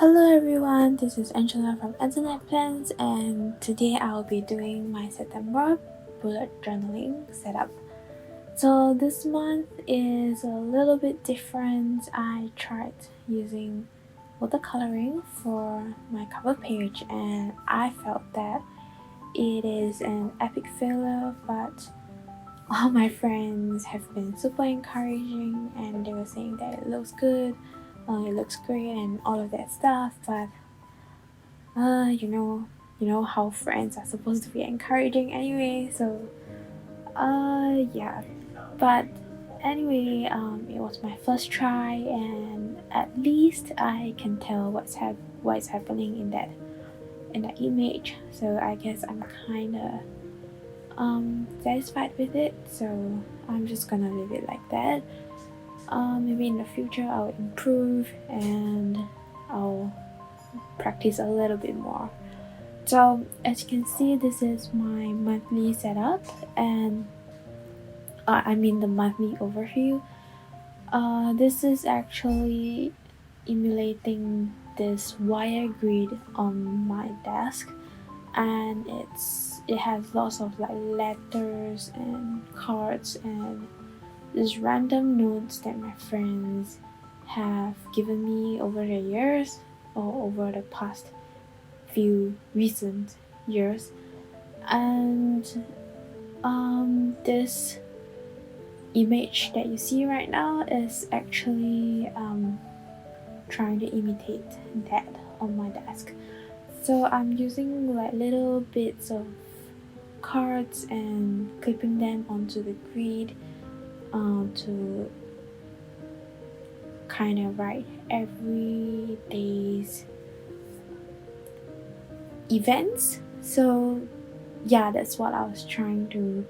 Hello everyone, this is Angela from Internet Plans, and today I'll be doing my September bullet journaling setup. So this month is a little bit different. I tried using watercoloring for my cover page and I felt that it is an epic failure, but all my friends have been super encouraging and they were saying that it looks good, it looks great and all of that stuff, but you know how friends are supposed to be encouraging anyway, so yeah. But anyway, it was my first try and at least I can tell what's happening in that image, so I guess I'm kinda satisfied with it, so I'm just gonna leave it like that. Maybe in the future I'll improve and I'll practice a little bit more. So as you can see, this is my monthly setup and I mean the monthly overview. This is actually emulating this wire grid on my desk, and it has lots of like letters and cards and these random notes that my friends have given me over the years or over the past few recent years. And this image that you see right now is actually trying to imitate that on my desk. So I'm using like little bits of cards and clipping them onto the grid to kind of write every day's events. So yeah, that's what I was trying to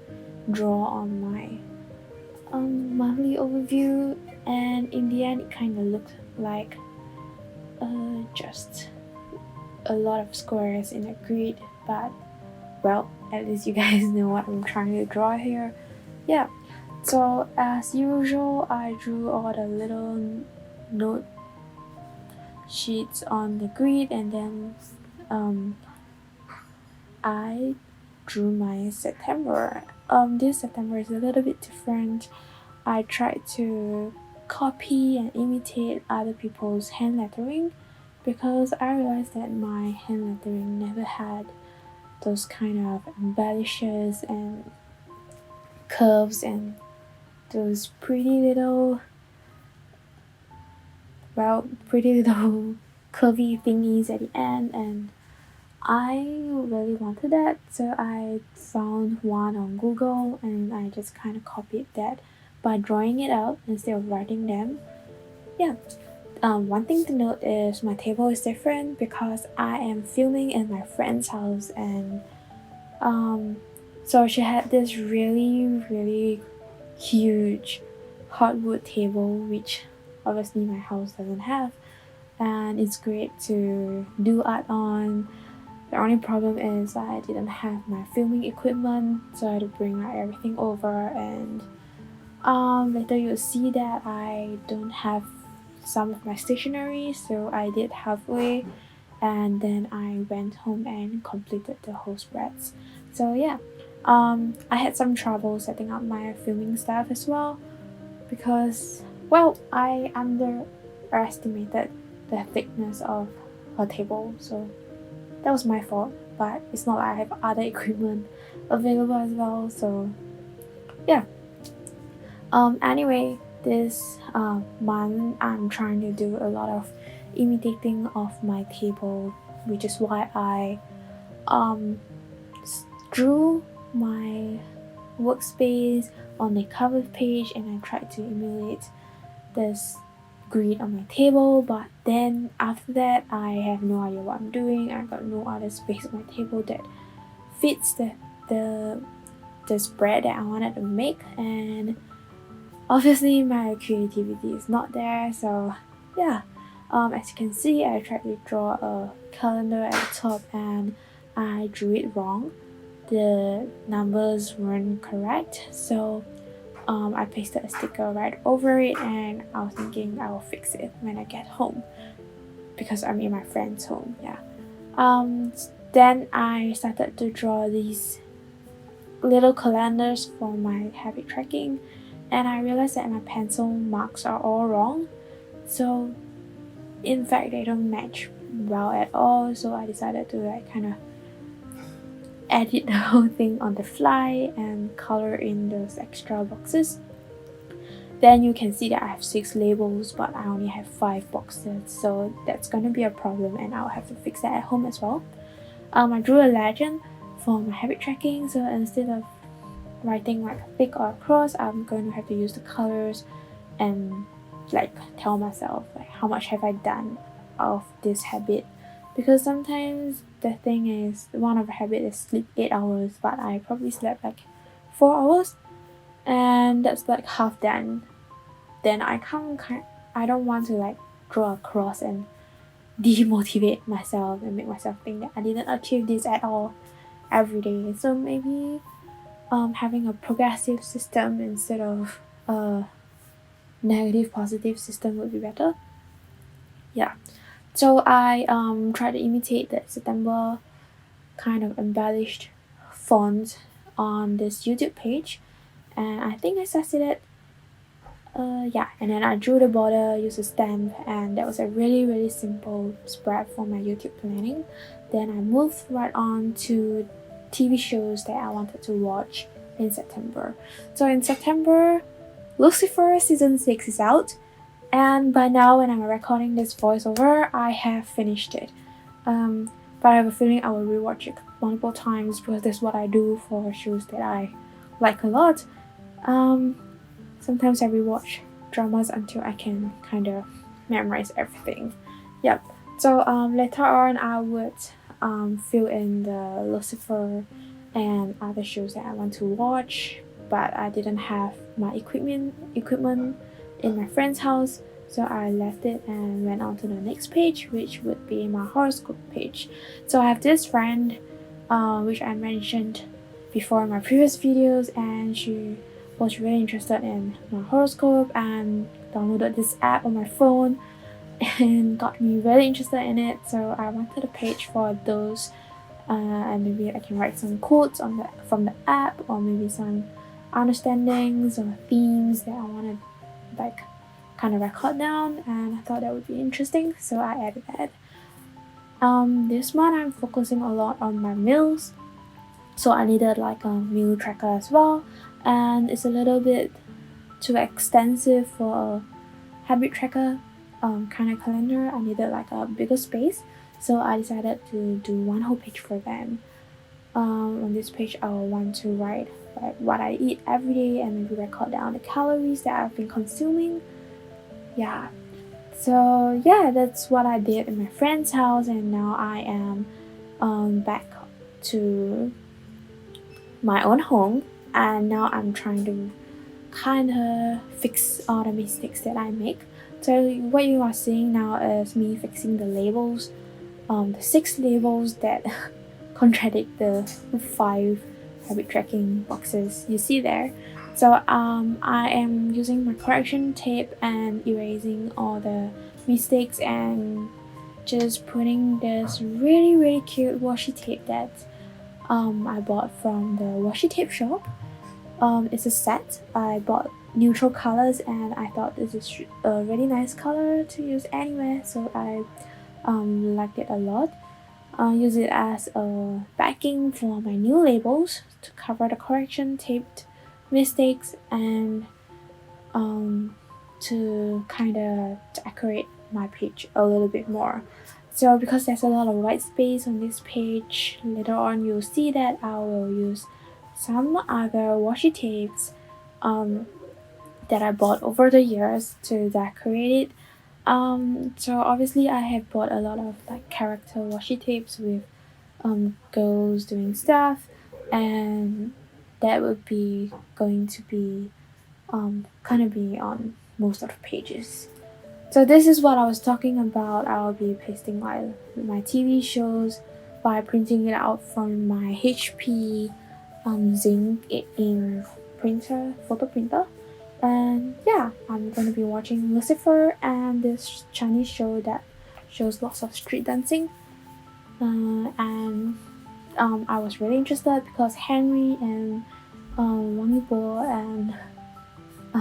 draw on my monthly overview, and in the end it kind of looked like just a lot of squares in a grid, but well, at least you guys know what I'm trying to draw here. Yeah, so as usual I drew all the little note sheets on the grid, and then I drew my September. This September is a little bit different. I tried to copy and imitate other people's hand lettering because I realized that my hand lettering never had those kind of embellishes and curves and those pretty little curvy thingies at the end, and I really wanted that, so I found one on Google and I just kind of copied that by drawing it out instead of writing them. Yeah. One thing to note is my table is different because I am filming in my friend's house, and so she had this really huge hardwood table, which obviously my house doesn't have, and it's great to do art on. The only problem is I didn't have my filming equipment, so I had to bring like everything over, and later you'll see that I don't have some of my stationery, so I did halfway and then I went home and completed the whole spreads. So yeah, I had some trouble setting up my filming stuff as well because, well, I underestimated the thickness of her table, so that was my fault, but it's not like I have other equipment available as well, so yeah. Anyway, this month I'm trying to do a lot of imitating of my table, which is why I drew my workspace on the cover page and I tried to emulate this grid on my table, but then after that I have no idea what I'm doing. I got no other space on my table that fits the spread that I wanted to make, and obviously my creativity is not there. So yeah, as you can see, I tried to draw a calendar at the top and I drew it wrong. The numbers weren't correct, so I pasted a sticker right over it, and I was thinking I will fix it when I get home. because I'm in my friend's home. Yeah. Then I started to draw these little calendars for my habit tracking, and I realized that my pencil marks are all wrong. So in fact they don't match well at all, so I decided to like kind of edit the whole thing on the fly and color in those extra boxes. Then you can see that I have 6 labels, but I only have 5 boxes, so that's gonna be a problem, and I'll have to fix that at home as well. I drew a legend for my habit tracking, so instead of writing like a tick or a cross, I'm going to have to use the colors and like tell myself like how much have I done of this habit, because sometimes the thing is one of the habit is sleep 8 hours, but I probably slept like 4 hours, and that's like half done. Then I don't want to like draw a cross and demotivate myself and make myself think that I didn't achieve this at all every day. So maybe having a progressive system instead of a negative positive system would be better. Yeah. So I tried to imitate the September kind of embellished font on this YouTube page, and I think I succeeded. Yeah, and then I drew the border, used a stamp, and that was a really simple spread for my YouTube planning. Then I moved right on to TV shows that I wanted to watch in September. So in September, Lucifer season 6 is out, and by now when I'm recording this voiceover, I have finished it. But I have a feeling I will rewatch it multiple times because that's what I do for shows that I like a lot. Sometimes I rewatch dramas until I can kind of memorize everything. Yep. So later on, I would fill in the Lucifer and other shows that I want to watch, but I didn't have my equipment in my friend's house, so I left it and went on to the next page, which would be my horoscope page. So I have this friend, which I mentioned before in my previous videos, and she was really interested in my horoscope and downloaded this app on my phone and got me really interested in it. So I wanted a page for those, and maybe I can write some quotes from the app, or maybe some understandings or themes that I want to like kind of record down, and I thought that would be interesting, so I added that. This month I'm focusing a lot on my meals, so I needed like a meal tracker as well, and it's a little bit too extensive for a habit tracker kind of calendar. I needed like a bigger space, so I decided to do one whole page for them. On this page I will want to write like what I eat every day and maybe record down the calories that I've been consuming. Yeah, so yeah, that's what I did in my friend's house, and now I am back to my own home, and now I'm trying to kind of fix all the mistakes that I make. So what you are seeing now is me fixing the labels, the 6 labels that contradict the 5 habit tracking boxes you see there. So I am using my correction tape and erasing all the mistakes and just putting this really cute washi tape that I bought from the Washi Tape shop. It's a set. I bought neutral colors, and I thought this is a really nice color to use anywhere, so I liked it a lot. Use it as a backing for my new labels to cover the correction taped mistakes, and to kind of decorate my page a little bit more. So because there's a lot of white space on this page, later on you'll see that I will use some other washi tapes that I bought over the years to decorate it. So obviously I have bought a lot of like character washi tapes with girls doing stuff, and that would be going to be kind of be on most of the pages. So this is what I was talking about. I'll be pasting my TV shows by printing it out from my HP zinc in photo printer. And yeah, I'm going to be watching Lucifer and this Chinese show that shows lots of street dancing, and I was really interested because Henry and Wang Yibo and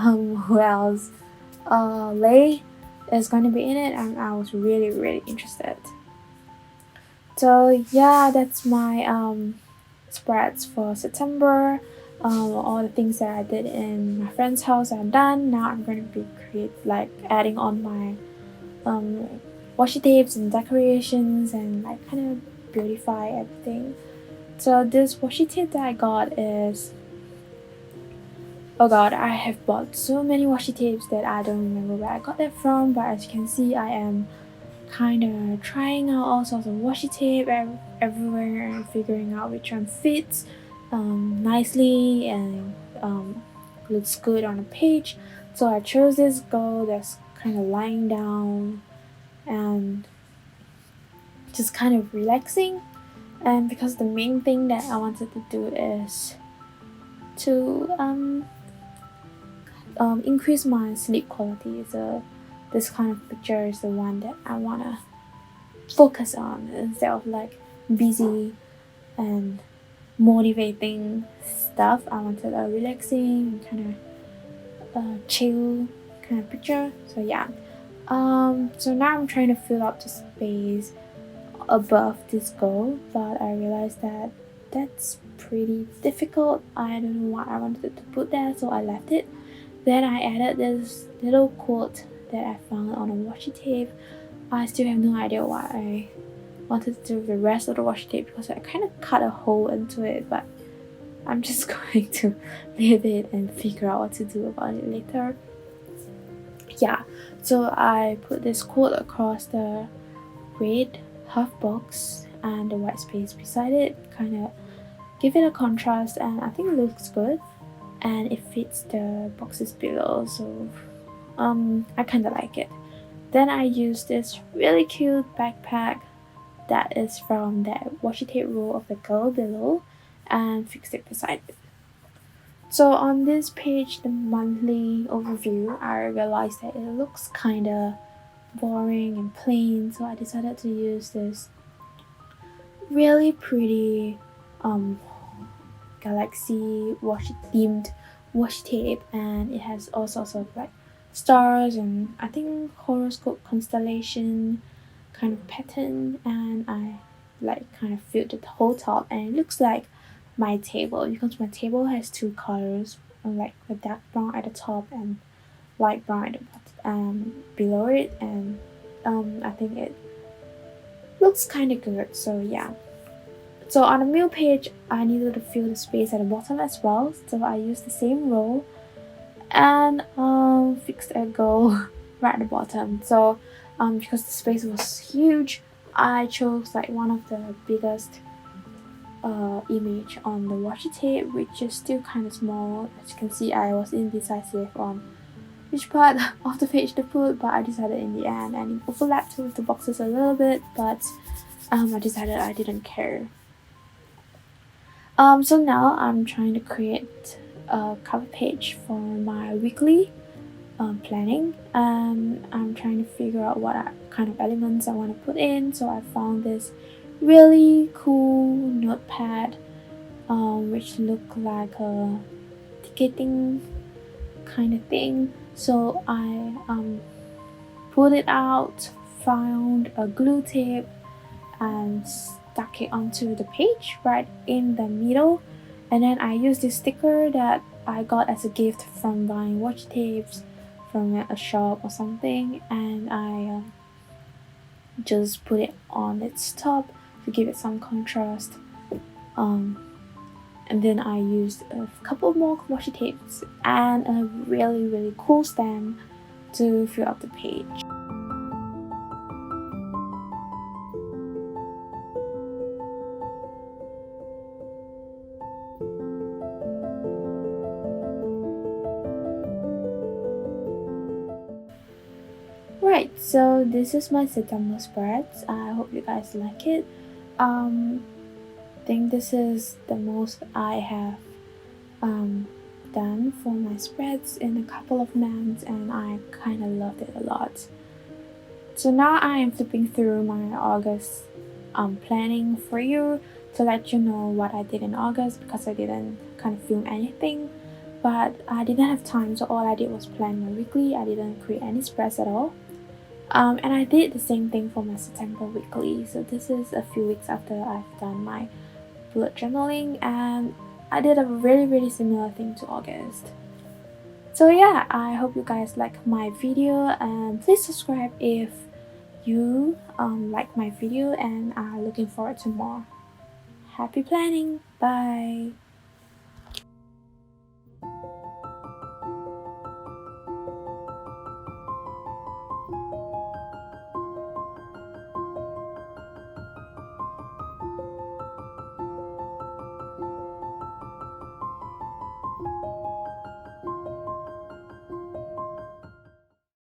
who else? Lei is going to be in it, and I was really interested. So yeah, that's my spreads for September. All the things that I did in my friend's house I'm done. Now I'm going to be adding on my washi tapes and decorations and like kind of beautify everything. So this washi tape that I got is, oh god, I have bought so many washi tapes that I don't remember where I got that from, but as you can see, I am kind of trying out all sorts of washi tape everywhere and figuring out which one fits nicely and looks good on a page. So I chose this girl that's kind of lying down and just kind of relaxing, and because the main thing that I wanted to do is to increase my sleep quality. So this kind of picture is the one that I wanna focus on instead of like busy and motivating stuff. I wanted a relaxing kind of chill kind of picture. So yeah. So now I'm trying to fill up the space above this goal, but I realized that that's pretty difficult. I don't know why I wanted to put that, so I left it. Then I added this little quote that I found on a washi tape. I still have no idea why I wanted to do the rest of the washi tape because I kind of cut a hole into it, but I'm just going to leave it and figure out what to do about it later. Yeah, so I put this quote across the red half box and the white space beside it, kind of give it a contrast, and I think it looks good and it fits the boxes below, so I kind of like it. Then I used this really cute backpack that is from that washi tape roll of the girl below and fixed it beside it. So on this page, the monthly overview, I realized that it looks kind of boring and plain, so I decided to use this really pretty galaxy washi themed washi tape, and it has all sorts of like stars and I think horoscope constellation kind of pattern, and I like kind of filled the whole top, and it looks like my table because my table has two colors, like a dark brown at the top and light brown at the bottom, below it, and I think it looks kind of good. So yeah. So on the middle page, I needed to fill the space at the bottom as well, so I used the same roll and fixed a goal right at the bottom. So because the space was huge, I chose like one of the biggest image on the washi tape, which is still kind of small. As you can see, I was indecisive on which part of the page to put, but I decided in the end, and it overlapped with the boxes a little bit, but I decided I didn't care. So now I'm trying to create a cover page for my weekly planning, and I'm trying to figure out what kind of elements I want to put in. So I found this really cool notepad which looked like a ticketing kind of thing. So I pulled it out, found a glue tape and stuck it onto the page right in the middle, and then I used this sticker that I got as a gift from buying washi tapes from a shop or something, and I just put it on its top to give it some contrast, and then I used a couple more washi tapes and a really cool stamp to fill up the page. Right, so this is my September spreads. I hope you guys like it. I think this is the most I have done for my spreads in a couple of months, and I kind of loved it a lot. So now I am flipping through my August planning for you to let you know what I did in August, because I didn't kind of film anything, but I didn't have time, so all I did was plan my weekly. I didn't create any spreads at all. And I did the same thing for my September weekly. So this is a few weeks after I've done my bullet journaling, and I did a really similar thing to August. So yeah, I hope you guys like my video, and please subscribe if you like my video and are looking forward to more. Happy planning! Bye!